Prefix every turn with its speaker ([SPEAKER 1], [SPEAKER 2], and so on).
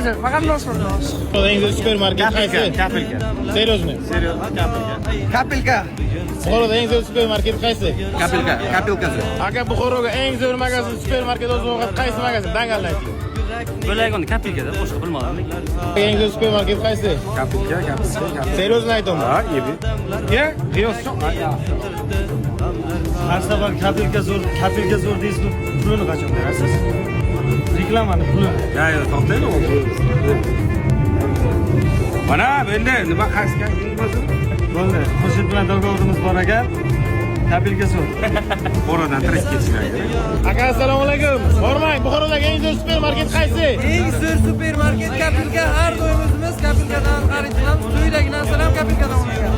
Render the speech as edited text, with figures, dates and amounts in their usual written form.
[SPEAKER 1] Kapilkasi, faqat nosni.
[SPEAKER 2] Buxorodagi supermarket qaysi?
[SPEAKER 3] Kapilka.
[SPEAKER 2] Seriozmi?
[SPEAKER 3] Serios, kapilka.
[SPEAKER 1] Kapilka.
[SPEAKER 2] Buxorodagi eng zo'r supermarket qaysi?
[SPEAKER 3] Kapilka, kapilkasi.
[SPEAKER 2] Aka, Buxoroga eng zo'r magazin, supermarket o'z qaysi magazin? Dangalni ayting.
[SPEAKER 4] Bo'lag'on kapilkada boshqa bilmadim.
[SPEAKER 2] Eng zo'r supermarket qaysi?
[SPEAKER 3] Kapilka.
[SPEAKER 2] Seriozmi aytaman?
[SPEAKER 3] Ha, evi. Ya, qiyos yo'q.
[SPEAKER 5] Har safar kapilka zo'r deysizmi? Pulini qachon berasiz? Reklamani pulini.
[SPEAKER 3] Ya, to'xtaymi u? Mana endi nima qasgan bo'lsin?
[SPEAKER 5] Bo'ldi. Xurshid bilan do'konimiz bor ekan. Kapilka zo'r.
[SPEAKER 3] Qo'radan tirib ketishlar.
[SPEAKER 2] Aka, assalomu alaykum. Bormang, Buxorodagi eng zo'r supermarket qaysi?
[SPEAKER 1] Eng zo'r supermarket Kapilka. Har doim o'zimiz Kapilkadan xarid qilamiz. Quyidagi narsalar ham Kapilkadan olingan.